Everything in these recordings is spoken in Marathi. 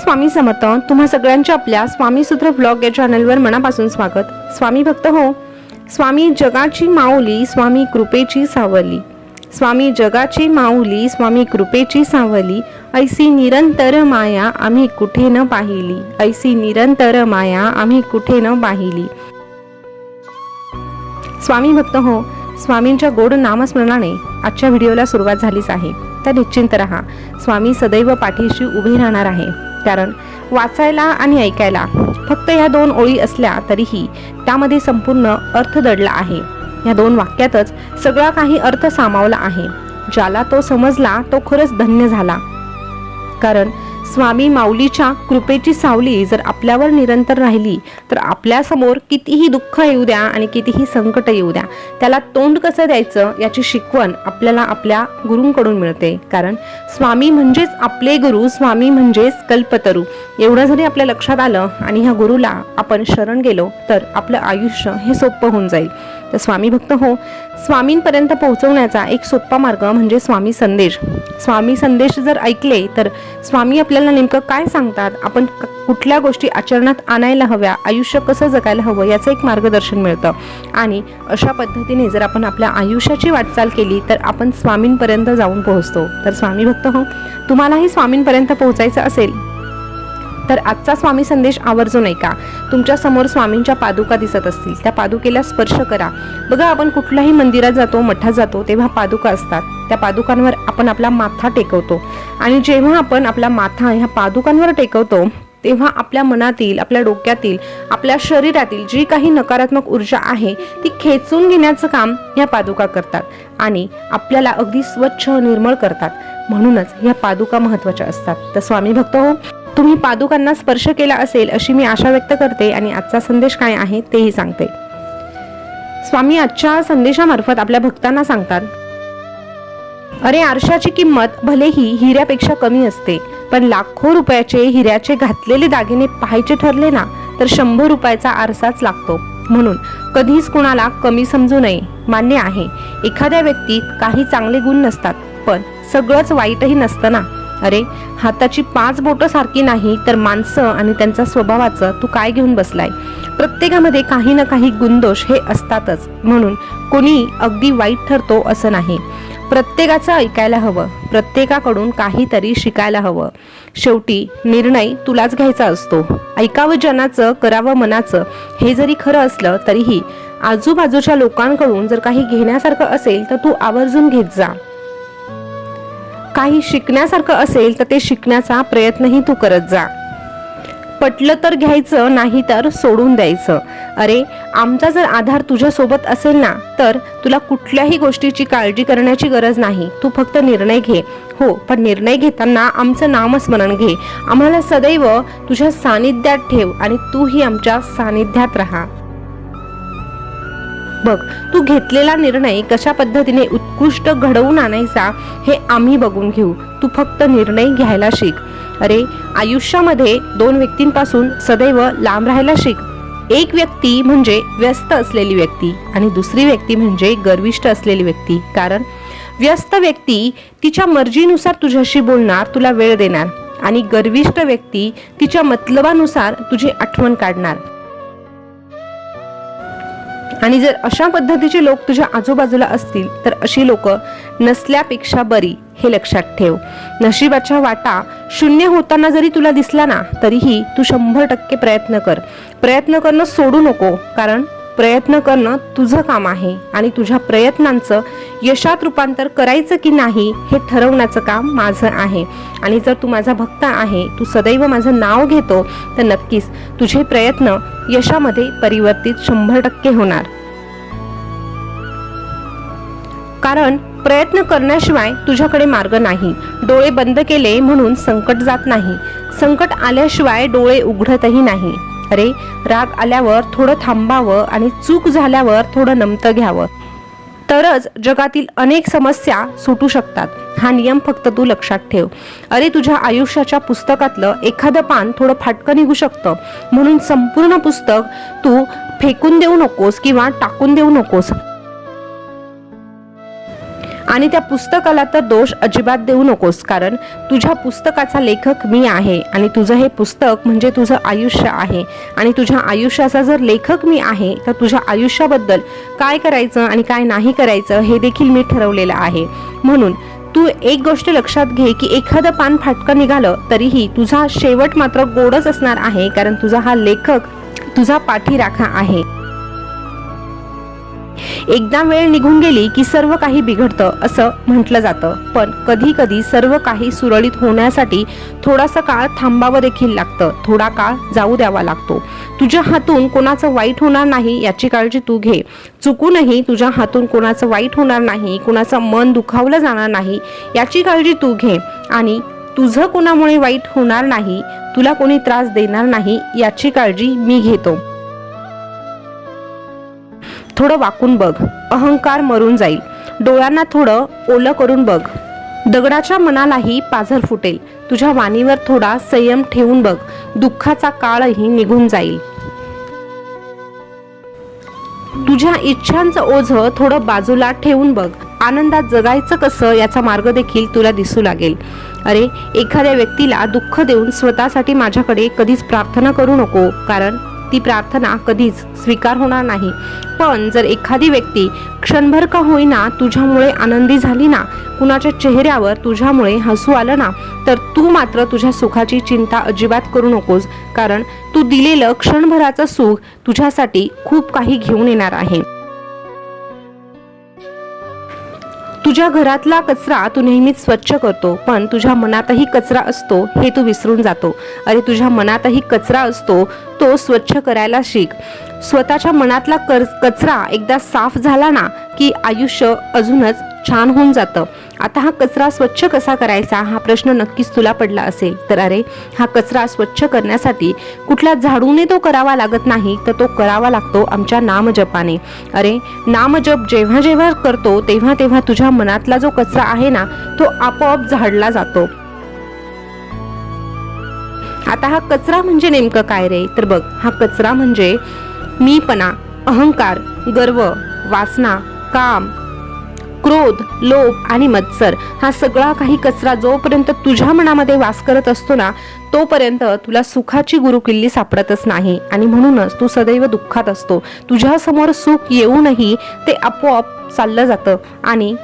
स्वामी समर्थ. तुम्हा सगळ्यांचे आपल्या स्वामी सूत्र ब्लॉग या चॅनलवर मनापासून स्वागत. स्वामी भक्त हो. स्वामी जगाची माऊली, स्वामी कृपेची सावली. स्वामी जगाची माऊली, स्वामी कृपेची सावली. ऐसी निरंतर माया आम्ही कुठे न पाहिली. ऐसी निरंतर माया आम्ही कुठे न पाहिली. स्वामी भक्त हो. स्वामींच्या गोड नामस्मरणाने आजच्या व्हिडिओला सुरुवात झालीच आहे. तर निश्चिंत रहा, स्वामी सदैव पाठीशी उभे राहणार आहे. कारण वाचायला आणि ऐकायला फक्त ह्या दोन ओळी असल्या तरीही त्यामध्ये संपूर्ण अर्थ दडला आहे. या दोन वाक्यातच सगळा काही अर्थ सामावला आहे. ज्याला तो समजला तो खरंच धन्य झाला. कारण स्वामी माऊलीच्या कृपेची सावली जर आपल्यावर निरंतर राहिली तर आपल्या समोर कितीही दुःख येऊ द्या आणि कितीही संकट येऊ द्या, त्याला तोंड कसं द्यायचं याची शिकवण आपल्याला आपल्या गुरूंकडून मिळते. कारण स्वामी म्हणजेच आपले गुरु, स्वामी म्हणजेच कल्पतरू. एवढं जरी आपल्या लक्षात आलं आणि ह्या गुरुला आपण शरण गेलो तर आपलं आयुष्य हे सोपं होऊन जाईल. तर स्वामी भक्त हो, स्वामींपर्यंत पोहोचवण्याचा एक सोपा मार्ग म्हणजे स्वामी संदेश. स्वामी संदेश जर ऐकले तर स्वामी आपल्याला नेमकं काय सांगतात, आपण कुठल्या गोष्टी आचरणात आणायला हव्या, आयुष्य कसं जगायला हवं याचं एक मार्गदर्शन मिळतं. आणि अशा पद्धतीने जर आपण आपल्या आयुष्याची वाटचाल केली तर आपण स्वामींपर्यंत जाऊन पोहोचतो. तर स्वामी भक्त हो, तुम्हालाही स्वामींपर्यंत पोहोचायचं असेल तर आजचा स्वामी संदेश आवर्जून ऐका. तुमच्या समोर स्वामींच्या पादुका दिसत असतील, त्या पादुकेला स्पर्श करा. बघा, आपण कुठल्याही मंदिरात जातो, मठात जातो तेव्हा पादुका असतात. त्या पादुकांवर आपण आपला माथा टेकवतो आणि जेव्हा आपण आपला माथा ह्या पादुकांवर टेकवतो तेव्हा आपल्या मनातील, आपल्या डोक्यातील, आपल्या शरीरातील जी काही नकारात्मक ऊर्जा आहे ती खेचून घेण्याचं काम या पादुका करतात आणि आपल्याला अगदी स्वच्छ निर्मळ करतात. म्हणूनच या पादुका महत्त्वाच्या असतात. तर स्वामी भक्त हो, तुम्ही पादुकांना स्पर्श केला असेल अशी मी आशा व्यक्त करते आणि आजचा संदेश काय आहे तेही सांगते. स्वामी आजच्या संदेशामार्फत आपल्या भक्तांना सांगतात, अरे आरशाची किंमत भलेही हिऱ्यापेक्षा कमी असते, पण लाखो रुपयाचे हिऱ्याचे घातलेले दागिने पाहायचे ठरले ना तर 100 रुपयाचा आरसाच लागतो. म्हणून कधीच कुणाला कमी समजू नये. मान्य आहे, एखाद्या व्यक्तीत काही चांगले गुण नसतात, पण सगळंच वाईटही नसतं ना. अरे, हाताची 5 बोटं सारखी नाही तर माणसं आणि त्यांच्या स्वभावाचं तू काय घेऊन बसलाय. प्रत्येकामध्ये काही ना काही गुणदोष हे असतातच. म्हणून कोणी अगदी वाईट ठरतो असं नाही. प्रत्येकाचं ऐकायला हवं, प्रत्येकाकडून काहीतरी शिकायला हवं. शेवटी निर्णय तुलाच घ्यायचा असतो. ऐकावं जनाचं, करावं मनाचं, हे जरी खरं असलं तरीही आजूबाजूच्या लोकांकडून जर काही घेण्यासारखं असेल तर तू आवर्जून घेत जा. काही शिकण्यासारखं असेल तर ते शिकण्याचा प्रयत्नही तू करत जा. पटलं तर घ्यायचं, नाही तर सोडून द्यायचं. अरे, आमचा जर आधार तुझ्या सोबत असेल ना तर तुला कुठल्याही गोष्टीची काळजी करण्याची गरज नाही. तू फक्त निर्णय घे. हो, पण निर्णय घेताना आमचं नामस्मरण घे. आम्हाला सदैव तुझ्या सानिध्यात ठेव आणि तूही आमच्या सानिध्यात राहा. बघ, तू घेतलेला निर्णय कशा पद्धतीने उत्कृष्ट घडवून आणायचा हे आम्ही बघून घेऊ. तू फक्त निर्णय घ्यायला शिक. अरे, आयुष्यामध्ये 2 व्यक्तींपासून सदैव लांब राहायला शिक. एक व्यक्ती म्हणजे व्यस्त असलेली व्यक्ती आणि दुसरी व्यक्ती म्हणजे गर्विष्ठ असलेली व्यक्ती. कारण व्यस्त व्यक्ती तिच्या मर्जीनुसार तुझ्याशी बोलणार, तुला वेळ देणार आणि गर्विष्ठ व्यक्ती तिच्या मतलबानुसार तुझी आठवण काढणार. आणि जर अशा पद्धतीचे लोक तुझ्या आजूबाजूला असतील तर अशी लोक नसल्यापेक्षा बरी, हे लक्षात ठेव. नशिबाच्या वाटा शून्य होताना जरी तुला दिसला ना तरीही तू 100% प्रयत्न कर. प्रयत्न करणं सोडू नको. कारण प्रयत्न करणं तुझं काम आहे आणि तुझ्या प्रयत्नांचं यशात रूपांतर करायचं की नाही हे ठरवण्याचं काम माझं आहे. आणि जर तू माझा भक्त आहे, तू सदैव माझं नाव घेतो तर नक्कीच तुझे प्रयत्न यशामध्ये परिवर्तित 100% होणार. कारण प्रयत्न करण्याशिवाय तुझ्याकडे मार्ग नाही. डोळे बंद केले म्हणून संकट जात नाही. संकट आल्याशिवाय डोळे उघडतही नाही. अरे, राग आल्यावर थोडं थांबावं आणि चूक झाल्यावर थोडं नमतं घ्यावं, तरच जगातील अनेक समस्या सुटू शकतात. हा नियम फक्त तू लक्षात ठेव. अरे, तुझ्या आयुष्याच्या पुस्तकातलं एखादं पान थोडं फाटकं निघू शकतं, म्हणून संपूर्ण पुस्तक तू फेकून देऊ नकोस किंवा टाकून देऊ नकोस. आणि त्या पुस्तकाला तर दोष अजिबात देऊ नकोस, कारण तुझ्या पुस्तकाचा लेखक मी आहे आणि तुझं हे पुस्तक म्हणजे तुझं आयुष्य आहे आणि तुझ्या आयुष्याचा जर लेखक मी आहे तर तुझ्या आयुष्याबद्दल काय करायचं आणि काय नाही करायचं हे देखील मी ठरवलेलं आहे. म्हणून तू एक गोष्ट लक्षात घे की एखादं पान फाटकं निघालं तरीही तुझा शेवट मात्र गोडच असणार आहे, कारण तुझा हा लेखक तुझा पाठीराखा आहे. एकदा वेळ निघून गेली की सर्व काही बिघडतं असं म्हटलं जातं, पण कधी कधी सर्व काही सुरळीत होण्यासाठी थोडासा काळ थांबावं देखील लागतं, थोडा काळ जाऊ द्यावा लागतो. तुझ्या हातून कोणाचं वाईट होणार नाही याची काळजी तू घे. चुकूनही तुझ्या हातून कोणाचं वाईट होणार नाही, कोणाचं मन दुखावलं जाणार नाही याची काळजी तू घे. आणि तुझं कोणामुळे वाईट होणार नाही, तुला कोणी त्रास देणार नाही याची काळजी मी घेतो. थोडं वाकून बघ, अहंकार मरून जाईल. डोळ्यांना थोडं ओलं करून बघ, दगडाच्या मनालाही पाझर फुटेल. तुझ्या वाणीवर थोडा संयम ठेवून बघ, दुःखाचा काळही निघून जाईल. तुझ्या इच्छांचं ओझं थोडं बाजूला ठेवून बघ, आनंदात जगायचं कसं याचा मार्ग देखील तुला दिसू लागेल. अरे, एखाद्या व्यक्तीला दुःख देऊन स्वतःसाठी माझ्याकडे कधीच प्रार्थना करू नको, कारण ती प्रार्थना कधीच स्वीकार होणार नाही. पण जर एखादी व्यक्ती क्षणभर का होईना तुझ्यामुळे आनंदी झाली ना, कुणाच्या चेहऱ्यावर तुझ्यामुळे हसू आलं ना, तर तू मात्र तुझ्या सुखाची चिंता अजिबात करू नकोस, कारण तू दिलेलं क्षणभराचं सुख तुझ्यासाठी खूप काही घेऊन येणार आहे. तुझ्या घरातला कचरा तू नेहमीच स्वच्छ करतो, पण तुझ्या मनातही कचरा असतो हे तू विसरून जातो. अरे, तुझ्या मनातही कचरा असतो, तो स्वच्छ करायला शिक. स्वतःच्या मनातला कचरा एकदा साफ झाला ना की आयुष्य अजूनच छान होऊन जातं. आता हा कचरा स्वच्छ कसा करायचा हा प्रश्न नक्कीच तुला पडला असेल. तर अरे, हा कचरा स्वच्छ करण्यासाठी कुठल्या झाडूने तो करावा लागत नाही, तर तो करावा लागतो आमच्या नामजपाने. अरे, नामजप जेव्हा जेव्हा करतो तेव्हा तेव्हा तुझ्या मनातला जो कचरा आहे ना तो आपोआप झाडला जातो. आता हा कचरा म्हणजे नेमकं काय रे? तर बघ, हा कचरा म्हणजे मीपणा, अहंकार, गर्व, वासना, काम, क्रोध, लोभ आणि मत्सर. हा सगळा काही कचरा जोपर्यंत तुझ्या मनामध्ये वास करत असतो ना, तोपर्यंत तुला सुखाची गुरुकिल्ली सापडतच नाही आणि म्हणूनच तू सदैव दुःखात असतो. तुझ्या समोर सुख येऊनही ते आपोआप चाललं जातं आणि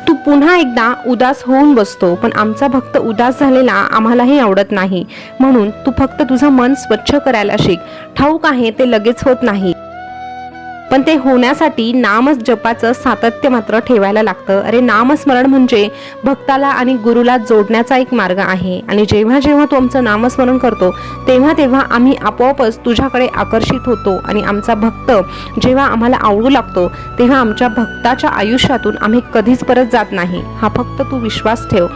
तू पुन्हा एकदा उदास होऊन बसतो. पण आमचा भक्त उदास झालेला आम्हालाही आवडत नाही. म्हणून तू फक्त तुझं मन स्वच्छ करायला शिक. ठाऊक आहे ते लगेच होत नाही, पण ते होण्यासाठी नामजपाचं सातत्य मात्र ठेवायला लागतं. अरे, नामस्मरण म्हणजे भक्ताला आणि गुरुला जोडण्याचा एक मार्ग आहे आणि जेव्हा जेव्हा तू आमचं नामस्मरण करतो तेव्हा तेव्हा आम्ही आपोआपच तुझ्याकडे आकर्षित होतो आणि आमचा भक्त जेव्हा आम्हाला आवडू लागतो तेव्हा आमच्या भक्ताच्या आयुष्यातून आम्ही कधीच परत जात नाही. हा फक्त तू विश्वास ठेव.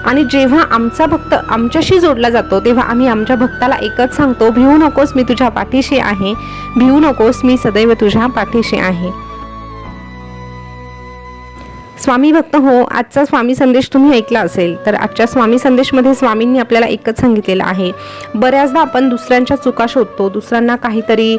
आणि जेव्हा आमचा भक्त आमच्याशी जोडला जातो तेव्हा आम्ही आमच्या भक्ताला एकच सांगतो, भिवू नकोस, मी तुझ्या पाठीशी आहे. भिवू नकोस, मी सदैव तुझ्या पाठीशी आहे. स्वामी भक्त हो, आजचा स्वामी संदेश तुम्ही ऐकला असेल. तर आजच्या स्वामी संदेशमध्ये स्वामींनी आपल्याला एकच सांगितलेलं आहे. बऱ्याचदा आपण दुसऱ्यांच्या चुका शोधतो, दुसऱ्यांना काहीतरी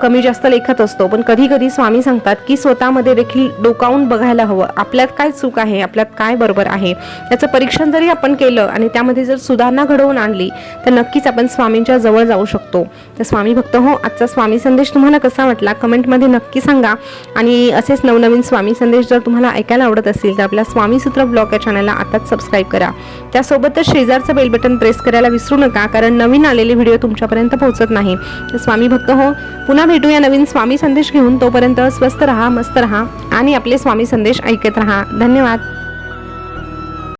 कमी जास्त लेखत असतो, पण कधी कधी स्वामी सांगतात की स्वतःमध्ये देखील डोकावून बघायला हवं. आपल्यात काय चूक आहे, आपल्यात काय बरोबर आहे याचं परीक्षण जरी आपण केलं आणि त्यामध्ये जर सुधारणा घडवून आणली तर नक्कीच आपण स्वामींच्या जवळ जाऊ शकतो. तर स्वामी भक्त हो, आजचा स्वामी संदेश तुम्हाला कसा वाटला कमेंटमध्ये नक्की सांगा. आणि असेच नवनवीन स्वामी संदेश जर तुम्हाला ऐकायला आवडत असेल तर आपल्या स्वामी सूत्र ब्लॉग या चॅनलला आताच सबस्क्राईब करा. त्यासोबतच शेजारचं बेल बटन प्रेस करायला विसरू नका, कारण नवीन आलेले व्हिडिओ तुमच्यापर्यंत पोहोचत नाही. तर स्वामी भक्त हो, पुन्हा भेटूया नवीन स्वामी संदेश घेऊन. तोपर्यंत स्वस्थ रहा, मस्त रहा आणि आपले स्वामी संदेश ऐकत रहा. धन्यवाद.